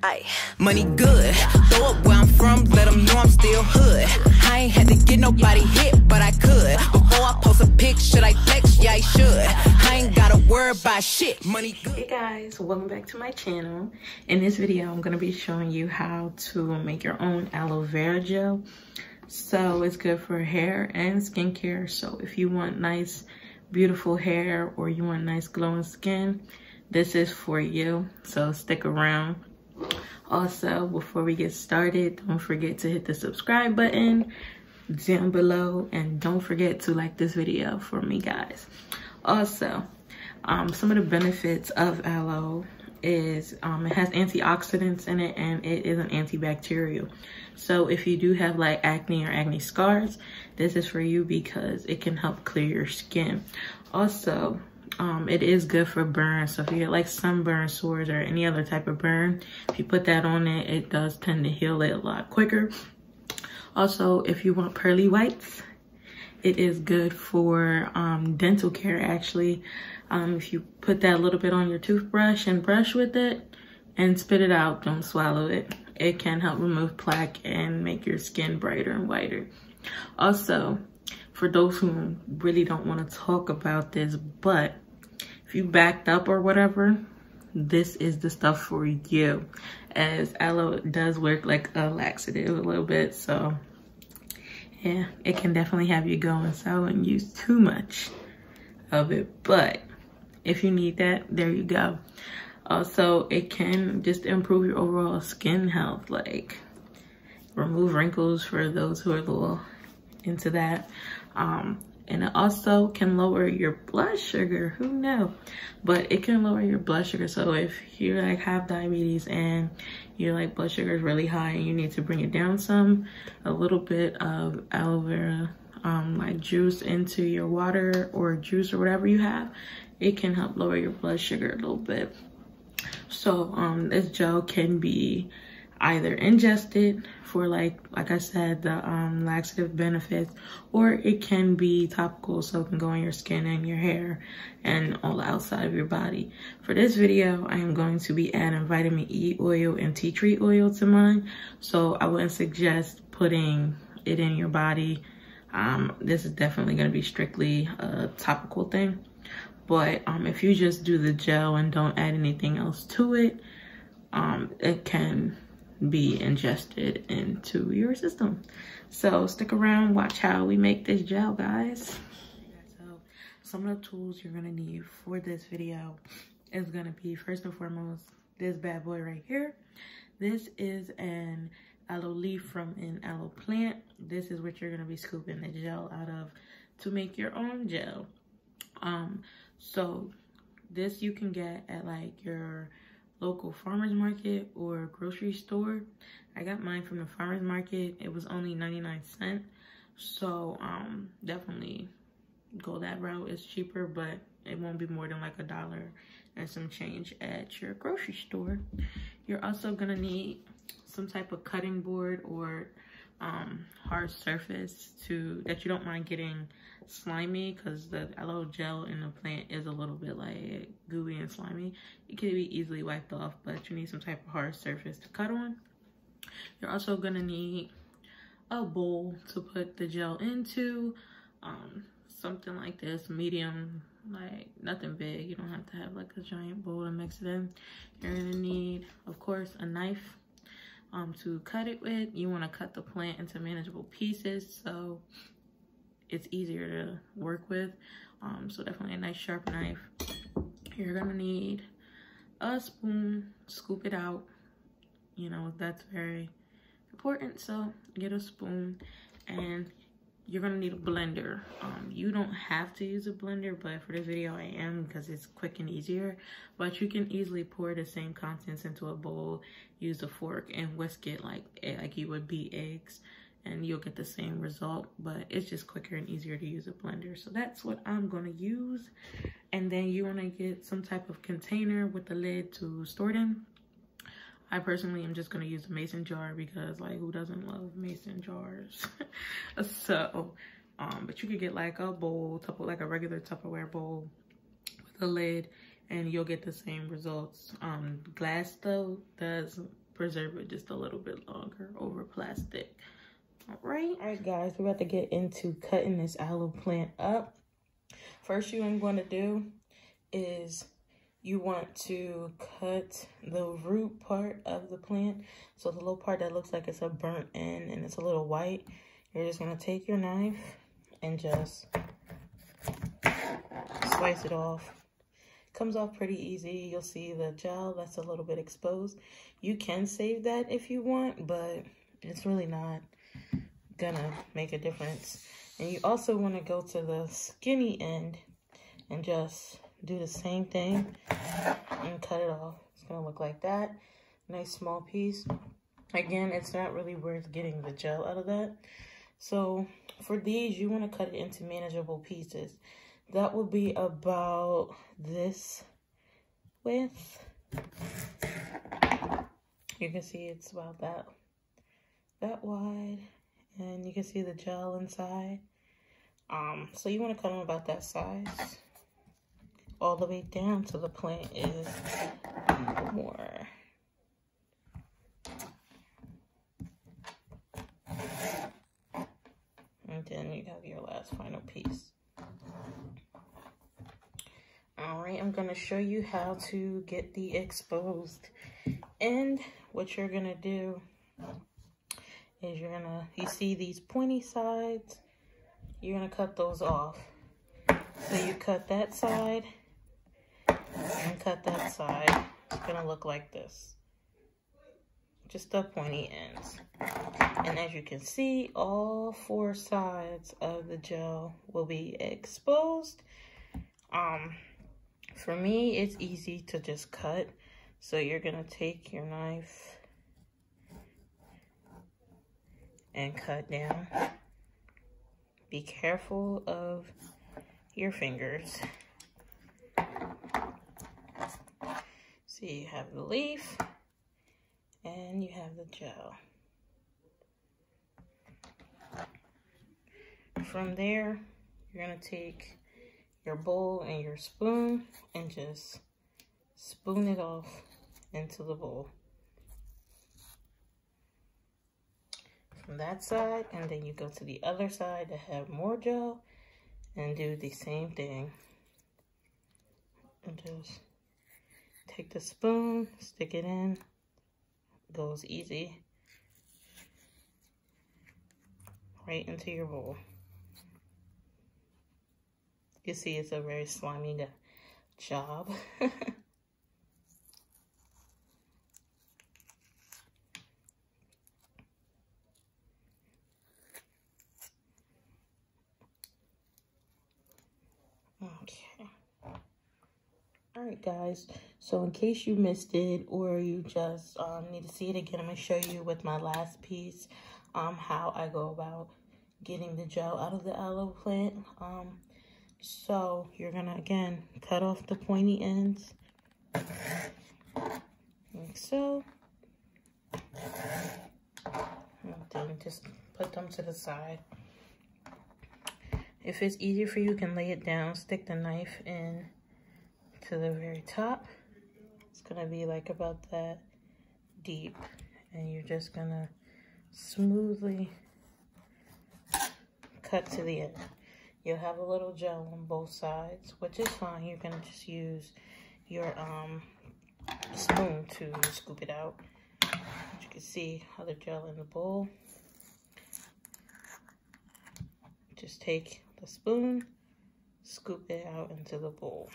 Ay, money good. Throw up where I'm from, let them know I'm still hood. I ain't had to get nobody hit, but I could. Before I post a pic, should I flex? Yeah, I should. I ain't gotta worry about shit. Money good. Hey guys, welcome back to my channel. In this video, I'm gonna be showing you how to make your own aloe vera gel. So it's good for hair and skincare. So if you want nice, beautiful hair or you want nice glowing skin, this is for you. So stick around. Also, before we get started, don't forget to hit the subscribe button down below and don't forget to like this video for me, guys. Also, some of the benefits of aloe is it has antioxidants in it and it is an antibacterial. So if you do have like acne or acne scars, this is for you because it can help clear your skin. Also, it is good for burns. So if you get like sunburn, sores, or any other type of burn, if you put that on it, it does tend to heal it a lot quicker. Also, if you want pearly whites, it is good for dental care actually. If you put that a little bit on your toothbrush and brush with it and spit it out, don't swallow it. It can help remove plaque and make your skin brighter and whiter. Also, for those who really don't want to talk about this, but if you backed up or whatever, this is the stuff for you, as aloe does work like a laxative a little bit. So yeah, it can definitely have you going, so I wouldn't use too much of it, but if you need that, there you go. Also, it can just improve your overall skin health, like remove wrinkles for those who are a little into that. And it also can lower your blood sugar. Who knew? But it can lower your blood sugar. So if you like have diabetes and your like blood sugar is really high and you need to bring it down some, a little bit of aloe vera like juice into your water or juice or whatever you have, it can help lower your blood sugar a little bit. So this gel can be either ingested for like I said, the laxative benefits, or it can be topical, so it can go on your skin and your hair and all outside of your body. For this video, I am going to be adding vitamin E oil and tea tree oil to mine, so I wouldn't suggest putting it in your body. This is definitely going to be strictly a topical thing, but if you just do the gel and don't add anything else to it, it can be ingested into your system. So stick around, watch how we make this gel, guys. So some of the tools you're gonna need for this video is gonna be, first and foremost, this bad boy right here. This is an aloe leaf from an aloe plant. This is what you're gonna be scooping the gel out of to make your own gel. So this you can get at like your local farmer's market or grocery store. I got mine from the farmer's market. It was only 99 cents. So definitely go that route. It's cheaper, but it won't be more than like $1 and some change at your grocery store. You're also gonna need some type of cutting board or hard surface that you don't mind getting slimy, because the aloe gel in the plant is a little bit like gooey and slimy. It can be easily wiped off, but you need some type of hard surface to cut on. You're also gonna need a bowl to put the gel into, something like this, medium, like nothing big. You don't have to have like a giant bowl to mix it in. You're gonna need, of course, a knife to cut it with. You want to cut the plant into manageable pieces so it's easier to work with. So definitely a nice sharp knife. You're gonna need a spoon, scoop it out. You know, that's very important, so get a spoon. And you're gonna need a blender. You don't have to use a blender, but for this video I am, because it's quick and easier. But you can easily pour the same contents into a bowl, use a fork and whisk it like you would beat eggs, and you'll get the same result, but it's just quicker and easier to use a blender. So that's what I'm gonna use. And then you wanna get some type of container with the lid to store it in. I personally am just gonna use a mason jar because like who doesn't love mason jars? So, but you could get like a bowl, like a regular Tupperware bowl with a lid, and you'll get the same results. Glass though does preserve it just a little bit longer over plastic. All right guys, we're about to get into cutting this aloe plant up. First thing I'm going to do is you want to cut the root part of the plant. So the little part that looks like it's a burnt end and it's a little white, you're just going to take your knife and just slice it off. Comes off pretty easy. You'll see the gel that's a little bit exposed. You can save that if you want, but it's really not gonna make a difference. And you also want to go to the skinny end and just do the same thing and cut it off. It's gonna look like that. Nice small piece. Again, it's not really worth getting the gel out of that. So for these, you want to cut it into manageable pieces. That will be about this width. You can see it's about that wide, and you can see the gel inside. So you want to cut them about that size, all the way down to the plant is more. And then you have your last final piece. All right, I'm gonna show you how to get the exposed end. What you're gonna do is you see these pointy sides, you're gonna cut those off. So you cut that side and cut that side. It's gonna look like this. Just the pointy ends. And as you can see, all 4 sides of the gel will be exposed. For me, it's easy to just cut. So you're gonna take your knife and cut down. Be careful of your fingers. So you have the leaf and you have the gel. From there, you're gonna take your bowl and your spoon and just spoon it off into the bowl. From that side, and then you go to the other side to have more gel and do the same thing. And just take the spoon, stick it in, goes easy right into your bowl. You see it's a very slimy job. Okay. Alright guys, so in case you missed it or you just need to see it again, I'm going to show you with my last piece how I go about getting the gel out of the aloe plant. So you're going to, again, cut off the pointy ends, like so. And then just put them to the side. If it's easier for you, you can lay it down, stick the knife in to the very top. It's going to be like about that deep. And you're just going to smoothly cut to the end. You'll have a little gel on both sides, which is fine. You're going to just use your spoon to scoop it out. As you can see, other gel in the bowl. Just take the spoon, scoop it out into the bowl.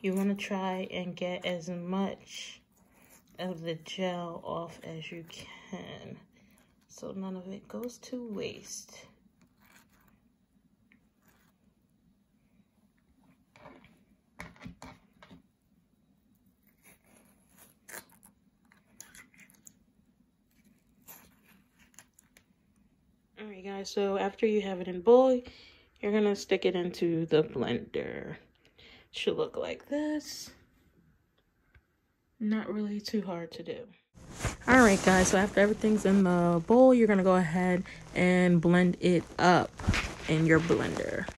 You want to try and get as much of the gel off as you can, so none of it goes to waste. Alright guys, so after you have it in bowl, you're gonna stick it into the blender. Should look like this. Not really too hard to do. Alright guys, so after everything's in the bowl, you're gonna go ahead and blend it up in your blender.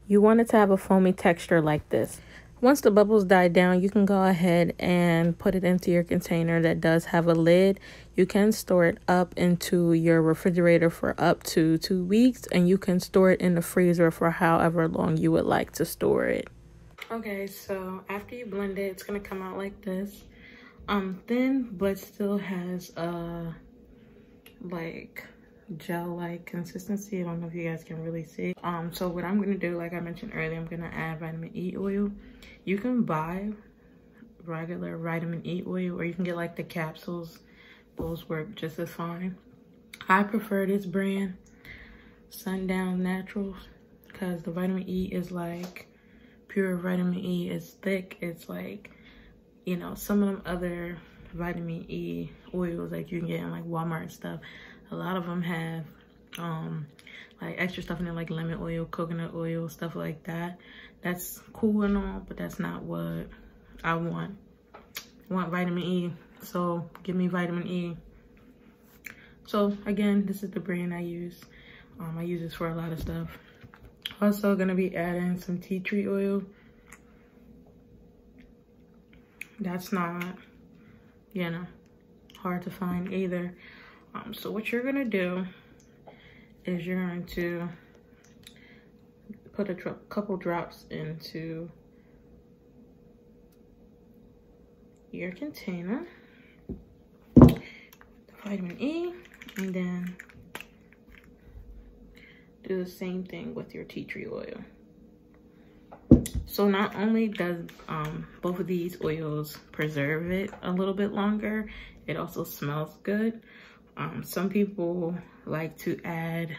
you want it to have a foamy texture like this. Once the bubbles die down, you can go ahead and put it into your container that does have a lid. You can store it up into your refrigerator for up to 2 weeks, and you can store it in the freezer for however long you would like to store it. Okay, so after you blend it, it's gonna come out like this. Thin, but still has a like gel-like consistency. I don't know if you guys can really see. So what I'm gonna do, like I mentioned earlier, I'm gonna add vitamin E oil. You can buy regular vitamin E oil, or you can get like the capsules. Those work just as fine. I prefer this brand, Sundown Naturals, because the vitamin E is like pure vitamin E. It's thick. It's like, you know, some of them other vitamin E oils like you can get in like Walmart and stuff, a lot of them have like extra stuff in it, like lemon oil, coconut oil, stuff like that. That's cool and all, but that's not what I want. I want vitamin E, so give me vitamin E. So again, this is the brand I use. I use this for a lot of stuff. Also gonna be adding some tea tree oil. That's not, you know, hard to find either. So what you're gonna do is you're going to put a couple drops into your container, vitamin E, and then do the same thing with your tea tree oil. So not only does both of these oils preserve it a little bit longer, it also smells good. Some people like to add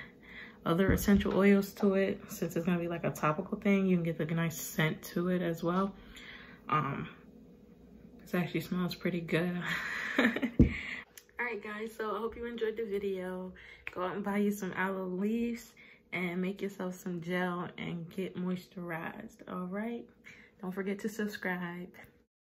other essential oils to it. Since it's gonna be like a topical thing, you can get like a nice scent to it as well. This actually smells pretty good. Alright guys, so I hope you enjoyed the video. Go out and buy you some aloe leaves and make yourself some gel and get moisturized. All right, don't forget to subscribe.